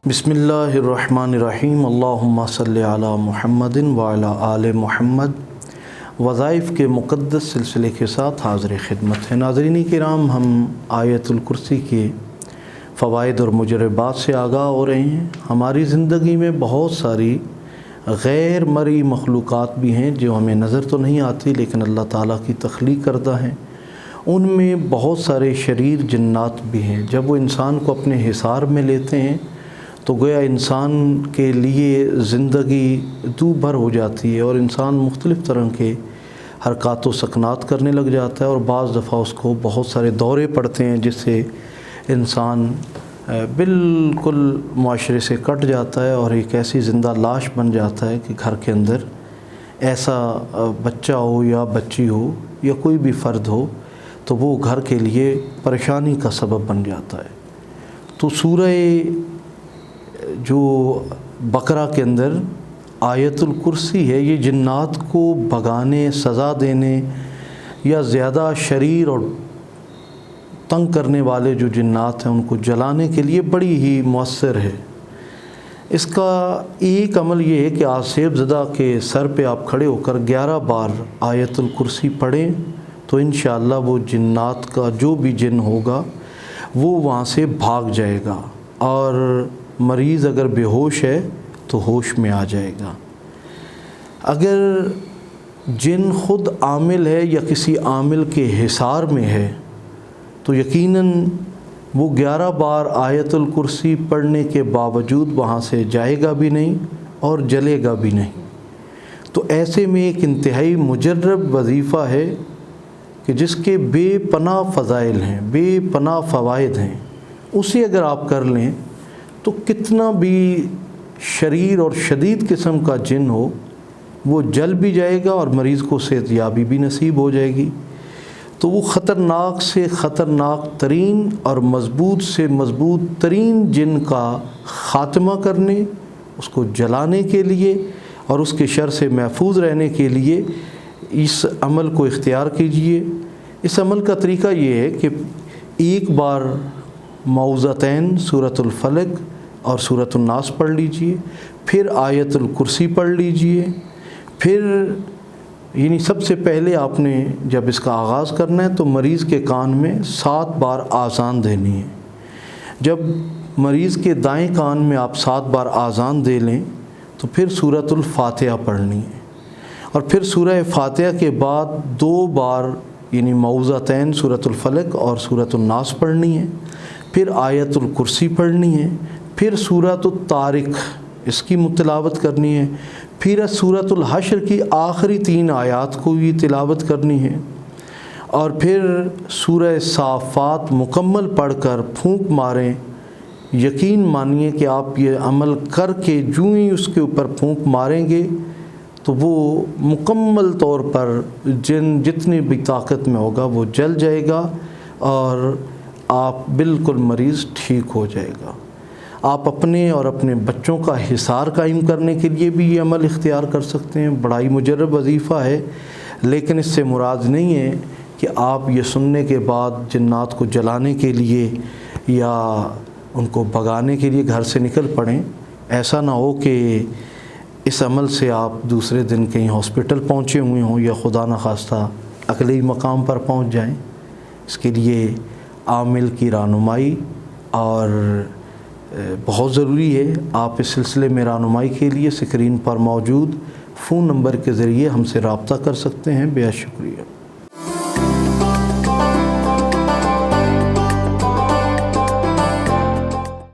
बिस्मिल्लाहिर्रहमानिर्रहीम। अल्लाहुम्मा सल्लि अला मुहम्मदिन व अला आले मुहम्मद। वज़ाइफ़ के मुक़द्दस सिलसिले के साथ हाज़िर खिदमत है। नाज़रीन किराम, हम आयतुल कुर्सी के फ़वाइद और मुजरबात से आगाह हो रहे हैं। हमारी ज़िंदगी में बहुत सारी गैर मरी मखलूक़ात भी हैं जो हमें नज़र तो नहीं आती, लेकिन अल्लाह ताला की तख्लीक़ करदा हैं। उनमें बहुत सारे शरीर जिन्नात भी हैं। जब वो इंसान को अपने हिसार में लेते हैं तो गोया इंसान के लिए ज़िंदगी दू भर हो जाती है और इंसान मुख्तलिफ़ तरह के हरकत व सकनात करने लग जाता है, और बाज़ दफ़ा उसको बहुत सारे दौरे पड़ते हैं जिससे इंसान बिल्कुल माशरे से कट जाता है और एक ऐसी ज़िंदा लाश बन जाता है कि घर के अंदर ऐसा बच्चा हो या बच्ची हो या कोई भी फ़र्द हो तो वो घर के लिए परेशानी का सबब बन जाता है। तो सूरह जो बकरा के अंदर आयतुल कुर्सी है, ये जिन्नात को भगाने, सज़ा देने या ज़्यादा शरीर और तंग करने वाले जो जिन्नात हैं उनको जलाने के लिए बड़ी ही मौसर है। इसका एक अमल ये है कि आसिफ ज़दा के सर पे आप खड़े होकर 11 बार आयतुल कुर्सी पढ़ें तो इंशाअल्लाह वो जिन्नात का जो भी जिन होगा वो वहाँ से भाग जाएगा, और मरीज़ अगर बेहोश है तो होश में आ जाएगा। अगर जिन ख़ुद आमिल है या किसी आमिल के हिसार में है तो यकीनन वो 11 बार आयतुल कुर्सी पढ़ने के बावजूद वहाँ से जाएगा भी नहीं और जलेगा भी नहीं। तो ऐसे में एक इंतहाई मुजर्रब वजीफ़ा है कि जिसके बेपनाह फ़ज़ाइल हैं, बेपनाह फ़वाइद हैं, उसे अगर आप कर लें तो कितना भी शरीर और शदीद किस्म का जिन हो वो जल भी जाएगा और मरीज़ को सेहतयाबी भी नसीब हो जाएगी। तो वो ख़तरनाक से ख़तरनाक तरीन और मज़बूत से मज़बूत तरीन जिन का ख़ात्मा करने, उसको जलाने के लिए और उसके शर से महफूज रहने के लिए इस अमल को इख्तियार कीजिए। इस अमल का तरीका ये है कि एक बार मौज़तैन सूरतुल फलक और सूरतुन नास पढ़ लीजिए, फिर आयतुल कुर्सी पढ़ लीजिए, फिर यानी सबसे पहले आपने जब इसका आगाज़ करना है तो मरीज़ के कान में 7 बार आज़ान देनी है। जब मरीज़ के दाएं कान में आप 7 बार आज़ान दे लें तो फिर सूरतुल फातिहा पढ़नी है, और फिर सूरह फातिहा के बाद 2 बार यानी मौज़तैन सूरतुल फलक और सूरतुन नास पढ़नी है, फिर आयतुल कुर्सी पढ़नी है, फिर सूरतुत तारिक इसकी मुतिलावत करनी है, फिर सूरतुल हश्र की आखिरी 3 आयात को भी तिलावत करनी है, और फिर सूरह साफ़ात मुकम्मल पढ़कर फूंक मारें। यकीन मानिए कि आप ये अमल करके जूँ ही उसके ऊपर फूंक मारेंगे तो वो मुकम्मल तौर पर जितनी भी ताकत में होगा वो जल जाएगा और आप बिल्कुल मरीज़ ठीक हो जाएगा। आप अपने और अपने बच्चों का हिसार कायम करने के लिए भी ये अमल इख्तियार कर सकते हैं। बड़ा ही मुजर्रब वजीफ़ा है, लेकिन इससे मुराद नहीं है कि आप ये सुनने के बाद जिन्नात को जलाने के लिए या उनको भगाने के लिए घर से निकल पड़ें। ऐसा ना हो कि इस अमल से आप दूसरे दिन कहीं हॉस्पिटल पहुँचे हुए हों या खुदा न खास्ता अगले मकाम पर पहुँच जाएं। इसके लिए आमिल की रहनुमाई और बहुत ज़रूरी है। आप इस सिलसिले में रहनुमाई के लिए स्क्रीन पर मौजूद फ़ोन नंबर के ज़रिए हमसे रब्ता कर सकते हैं। बेहद शुक्रिया।